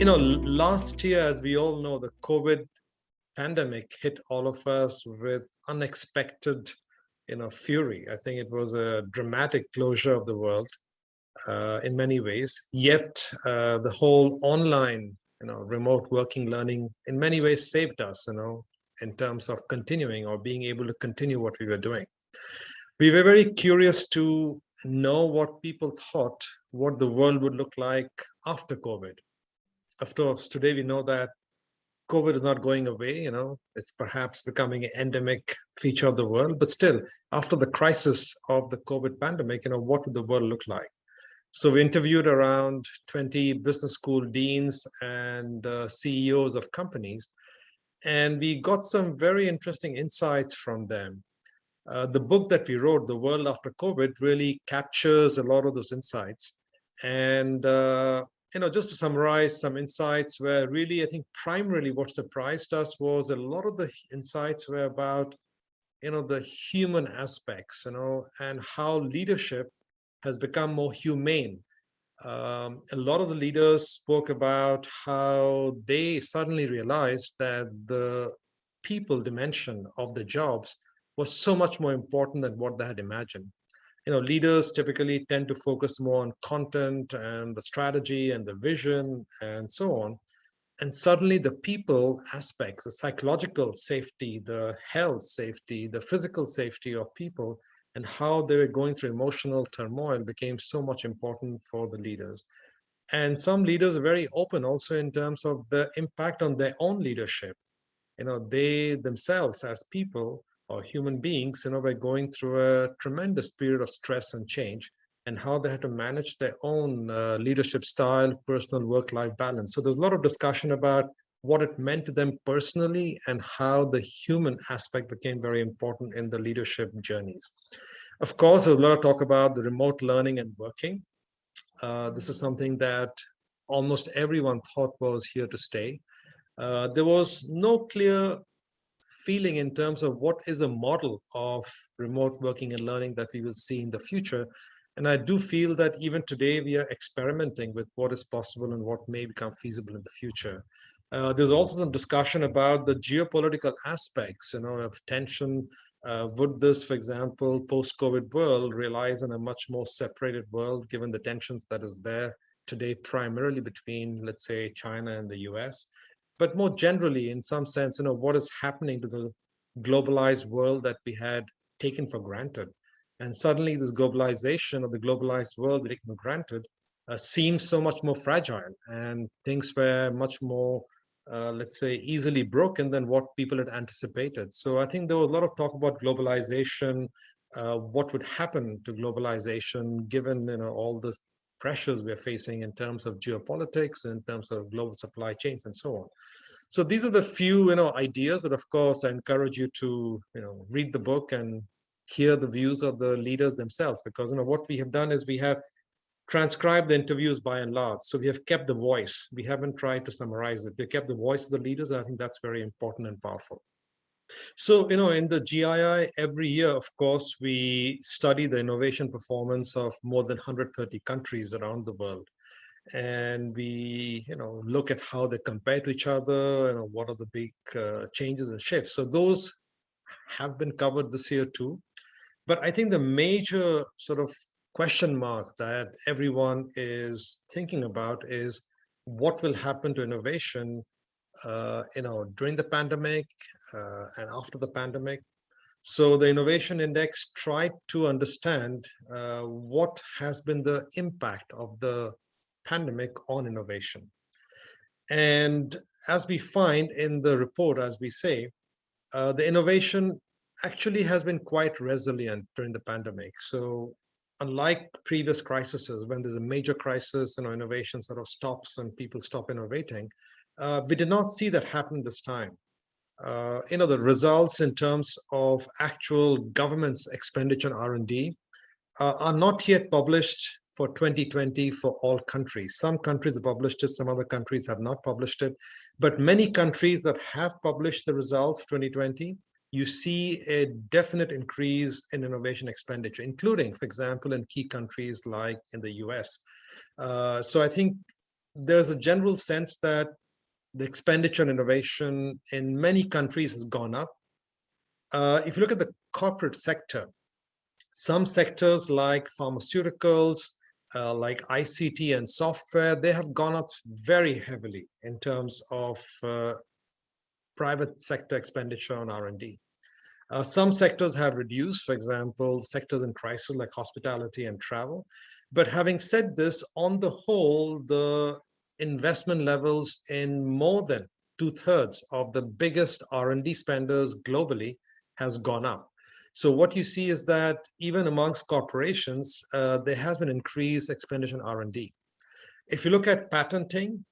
Last year, as we all know, the COVID pandemic hit all of us with unexpected, fury. I think it was a dramatic closure of the world in many ways. Yet the whole online, remote working learning in many ways saved us, in terms of continuing or being able to continue what we were doing. We were very curious to know what people thought, what the world would look like after COVID. Of course, today we know that COVID is not going away, it's perhaps becoming an endemic feature of the world, but still, after the crisis of the COVID pandemic, what would the world look like? So we interviewed around 20 business school deans and CEOs of companies, and we got some very interesting insights from them. The book that we wrote, The World After COVID, really captures a lot of those insights. And just to summarize some insights where really, I think primarily what surprised us was a lot of the insights were about, the human aspects, and how leadership has become more humane. A lot of the leaders spoke about how they suddenly realized that the people dimension of the jobs was so much more important than what they had imagined. Leaders typically tend to focus more on content and the strategy and the vision and so on. And suddenly the people aspects, the psychological safety, the health safety, the physical safety of people, and how they were going through emotional turmoil became so much important for the leaders. And some leaders are very open also in terms of the impact on their own leadership. They themselves as people or human beings, were going through a tremendous period of stress and change, and how they had to manage their own leadership style, personal work-life balance. So there's a lot of discussion about what it meant to them personally and how the human aspect became very important in the leadership journeys. Of course, there's a lot of talk about the remote learning and working. This is something that almost everyone thought was here to stay. There was no clear feeling in terms of what is a model of remote working and learning that we will see in the future. And I do feel that even today we are experimenting with what is possible and what may become feasible in the future. There's also some discussion about the geopolitical aspects, of tension. Would this, for example, post-COVID world relies on a much more separated world, given the tensions that is there today, primarily between, let's say, China and the US? But more generally, in some sense, what is happening to the globalized world that we had taken for granted? And suddenly this globalization of the globalized world we taken for granted seems so much more fragile, and things were much more, let's say, easily broken than what people had anticipated. So I think there was a lot of talk about globalization, what would happen to globalization given all the pressures we're facing in terms of geopolitics, in terms of global supply chains, and so on. So these are the few, ideas, but of course, I encourage you to, read the book and hear the views of the leaders themselves, because, what we have done is we have transcribed the interviews by and large. So we have kept the voice. We haven't tried to summarize it. We kept the voice of the leaders. And I think that's very important and powerful. So, in the GII, every year, of course, we study the innovation performance of more than 130 countries around the world. And we, look at how they compare to each other, what are the big changes and shifts. So those have been covered this year too. But I think the major sort of question mark that everyone is thinking about is what will happen to innovation, during the pandemic and after the pandemic. So the Innovation Index tried to understand what has been the impact of the pandemic on innovation. And as we find in the report, as we say, the innovation actually has been quite resilient during the pandemic. So unlike previous crises, when there's a major crisis, innovation sort of stops and people stop innovating, we did not see that happen this time. The results in terms of actual government's expenditure on R&D are not yet published for 2020 for all countries. Some countries have published it, some other countries have not published it. But many countries that have published the results for 2020, you see a definite increase in innovation expenditure, including, for example, in key countries like in the US. So I think there's a general sense that the expenditure on innovation in many countries has gone up. If you look at the corporate sector, some sectors like pharmaceuticals, like ICT and software, they have gone up very heavily in terms of private sector expenditure on R&D. Some sectors have reduced, for example, sectors in crisis like hospitality and travel. But having said this, on the whole, the investment levels in more than 2/3 of the biggest R&D spenders globally has gone up. So what you see is that even amongst corporations, there has been increased expenditure in R&D. If you look at patenting,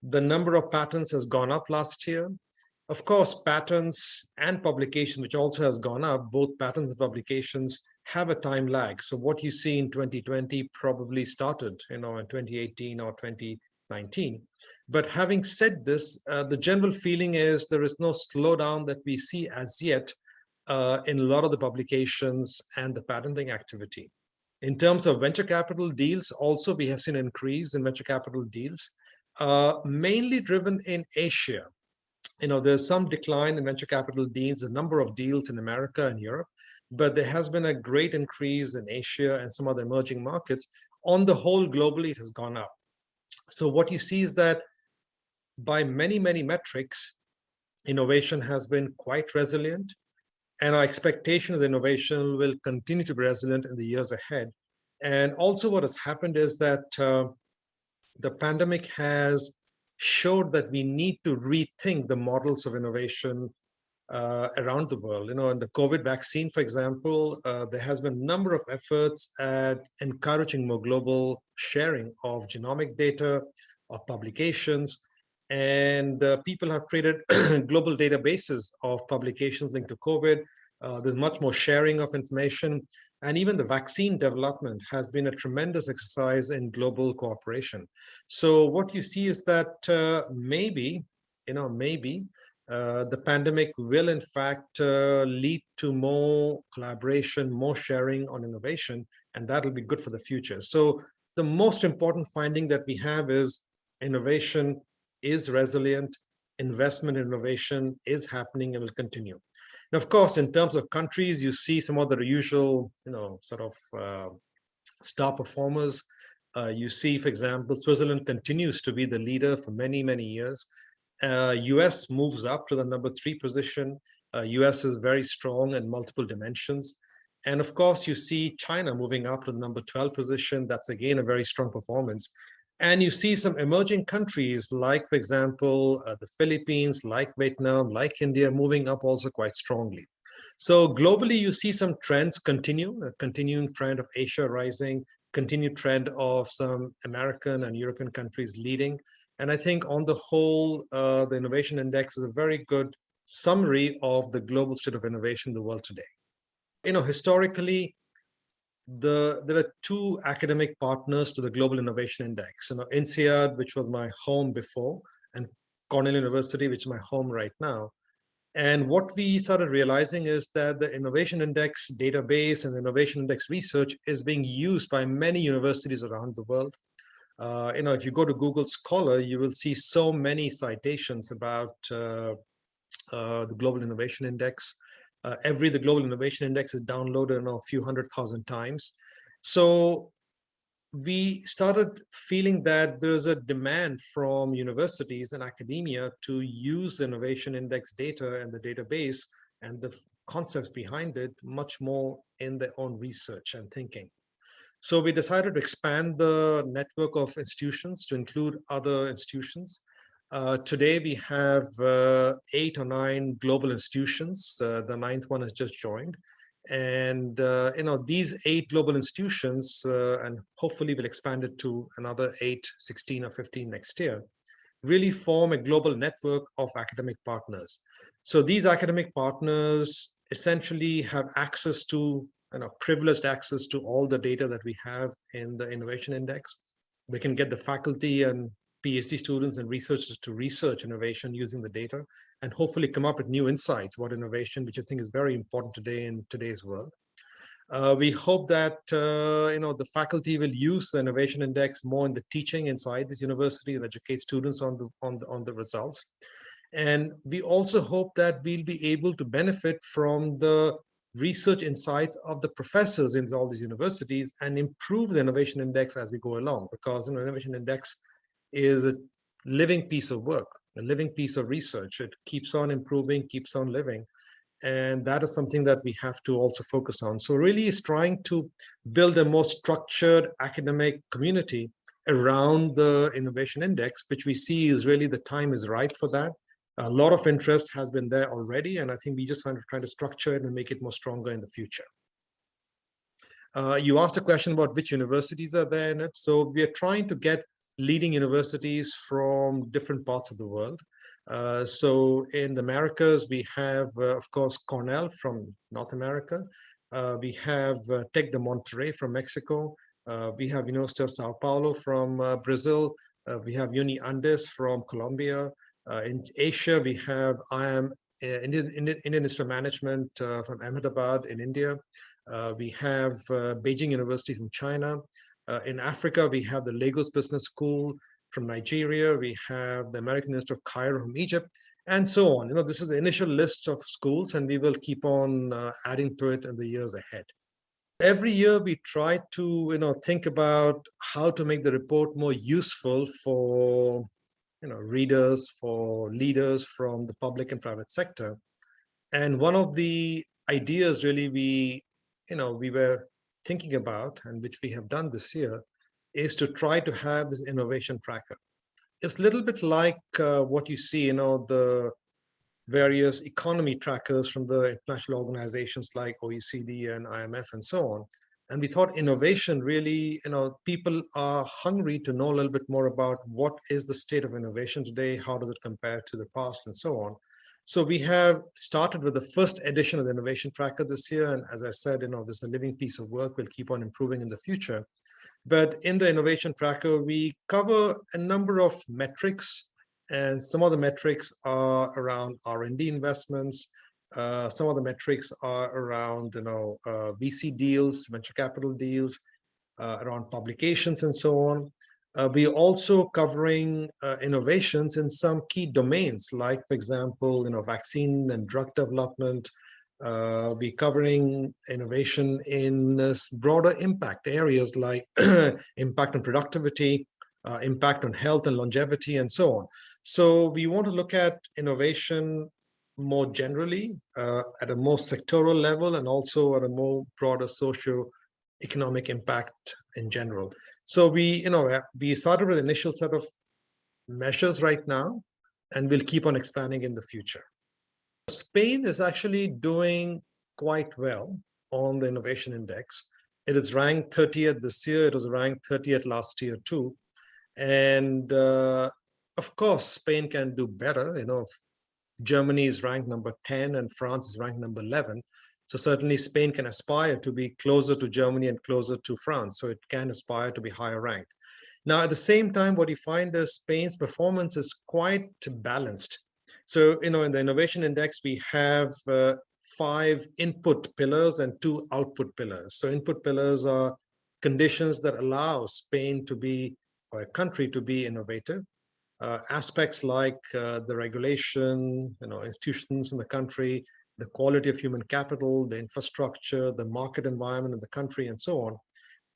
the number of patents has gone up last year. Of course, patents and publication, which also has gone up, both patents and publications have a time lag. So what you see in 2020 probably started, in 2018 or 2019. But having said this, the general feeling is there is no slowdown that we see as yet in a lot of the publications and the patenting activity. In terms of venture capital deals, also we have seen an increase in venture capital deals, mainly driven in Asia. There's some decline in venture capital deals, the number of deals in America and Europe, but there has been a great increase in Asia and some other emerging markets. On the whole, globally, it has gone up. So what you see is that by many, many metrics, innovation has been quite resilient. And our expectation is innovation will continue to be resilient in the years ahead. And also what has happened is that the pandemic has showed that we need to rethink the models of innovation around the world. In the COVID vaccine, for example, there has been a number of efforts at encouraging more global sharing of genomic data, of publications, and people have created global databases of publications linked to COVID. There's much more sharing of information. And even the vaccine development has been a tremendous exercise in global cooperation. So what you see is that maybe the pandemic will in fact lead to more collaboration, more sharing on innovation, and that will be good for the future. So the most important finding that we have is innovation is resilient, investment in innovation is happening and will continue. And of course, in terms of countries, you see some of the usual, star performers. You see, for example, Switzerland continues to be the leader for many, many years. US moves up to the number 3 position. US is very strong in multiple dimensions. And of course, you see China moving up to the number 12 position. That's again a very strong performance. And you see some emerging countries like, for example, the Philippines, like Vietnam, like India, moving up also quite strongly. So globally, you see some trends continue, a continuing trend of Asia rising, continued trend of some American and European countries leading. And I think on the whole, the Innovation Index is a very good summary of the global state of innovation in the world today. Historically, there were 2 academic partners to the Global Innovation Index. INSEAD, which was my home before, and Cornell University, which is my home right now. And what we started realizing is that the Innovation Index database and the Innovation Index research is being used by many universities around the world. If you go to Google Scholar, you will see so many citations about the Global Innovation Index. The Global Innovation Index is downloaded a few 100,000 times. So we started feeling that there's a demand from universities and academia to use the Innovation Index data and the database and the concepts behind it much more in their own research and thinking. So we decided to expand the network of institutions to include other institutions. Today we have 8 or 9 global institutions. The 9th one has just joined. And these 8 global institutions, and hopefully we'll expand it to another 8, 16 or 15 next year, really form a global network of academic partners. So these academic partners essentially have access to, privileged access to all the data that we have in the Innovation Index. They can get the faculty and PhD students and researchers to research innovation using the data and hopefully come up with new insights about innovation, which I think is very important today in today's world. We hope that the faculty will use the innovation index more in the teaching inside this university and educate students on the results. And we also hope that we'll be able to benefit from the research insights of the professors in all these universities and improve the innovation index as we go along, because innovation index is a living piece of work, a living piece of research. It keeps on improving, keeps on living. And that is something that we have to also focus on. So really is trying to build a more structured academic community around the innovation index, which we see is really the time is right for that. A lot of interest has been there already, and I think we just want to try to structure it and make it more stronger in the future. You asked a question about which universities are there in it. So we are trying to get leading universities from different parts of the world. So in the Americas, we have, of course, Cornell from North America. We have Tec de Monterrey from Mexico. We have University of Sao Paulo from Brazil. We have Uni Andes from Colombia. In Asia, we have Indian Institute of Management from Ahmedabad in India. We have Beijing University from China. In Africa, we have the Lagos Business School from Nigeria. We have the American Institute of Cairo from Egypt, and so on. This is the initial list of schools, and we will keep on adding to it in the years ahead. Every year, we try to think about how to make the report more useful for readers, for leaders from the public and private sector. And one of the ideas really we were thinking about, and which we have done this year, is to try to have this innovation tracker. It's a little bit like what you see, the various economy trackers from the international organizations like OECD and IMF and so on. And we thought innovation really, people are hungry to know a little bit more about what is the state of innovation today, how does it compare to the past, and so on. So we have started with the first edition of the Innovation Tracker this year. And as I said, this is a living piece of work. We'll keep on improving in the future. But in the Innovation Tracker, we cover a number of metrics. And some of the metrics are around R&D investments. Some of the metrics are around VC deals, venture capital deals, around publications and so on. We are also covering innovations in some key domains, like, for example, vaccine and drug development. We're covering innovation in broader impact areas like impact on productivity, impact on health and longevity, and so on. So we want to look at innovation more generally at a more sectoral level, and also at a more broader socio-economic impact in general. So we started with an initial set of measures right now, and we'll keep on expanding in the future. Spain is actually doing quite well on the innovation index. It is ranked 30th this year. It was ranked 30th last year too. And of course, Spain can do better. Germany is ranked number 10 and France is ranked number 11. So certainly Spain can aspire to be closer to Germany and closer to France. So it can aspire to be higher ranked. Now, at the same time, what you find is Spain's performance is quite balanced. So, in the innovation index, we have 5 input pillars and 2 output pillars. So input pillars are conditions that allow Spain to be, or a country to be, innovative. Aspects like the regulation, institutions in the country, the quality of human capital, the infrastructure, the market environment in the country, and so on.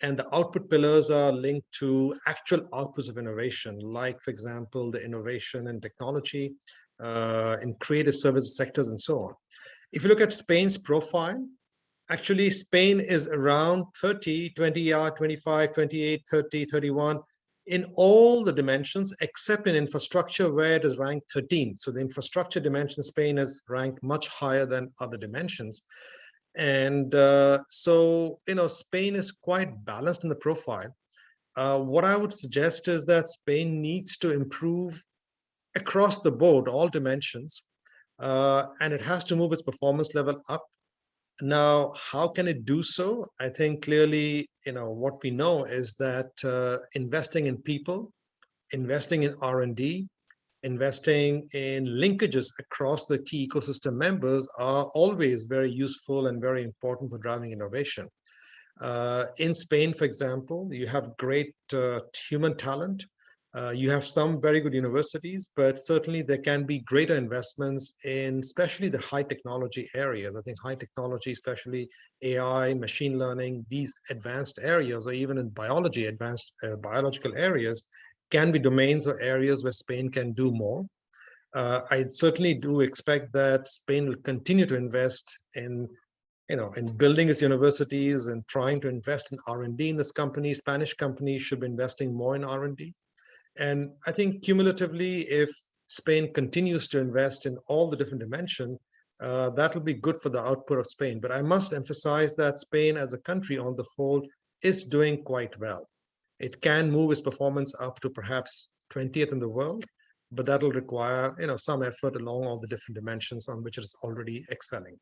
And the output pillars are linked to actual outputs of innovation, like, for example, the innovation in technology, in creative services sectors, and so on. If you look at Spain's profile, actually Spain is around 30, 20, 25, 28, 30, 31, in all the dimensions, except in infrastructure, where it is ranked 13. So the infrastructure dimension in Spain is ranked much higher than other dimensions. And so, Spain is quite balanced in the profile. What I would suggest is that Spain needs to improve across the board, all dimensions, and it has to move its performance level up. Now, how can it do so? I think clearly, what we know is that investing in people, investing in R&D, investing in linkages across the key ecosystem members are always very useful and very important for driving innovation. In Spain, for example, you have great human talent. You have some very good universities, but certainly there can be greater investments in especially the high technology areas. I think high technology, especially AI, machine learning, these advanced areas, or even in biology, advanced biological areas, can be domains or areas where Spain can do more. I certainly do expect that Spain will continue to invest in building its universities and trying to invest in R&D in this company. Spanish companies should be investing more in R&D. And I think cumulatively, if Spain continues to invest in all the different dimensions, that will be good for the output of Spain. But I must emphasize that Spain as a country on the whole is doing quite well. It can move its performance up to perhaps 20th in the world, but that'll require some effort along all the different dimensions on which it is already excelling.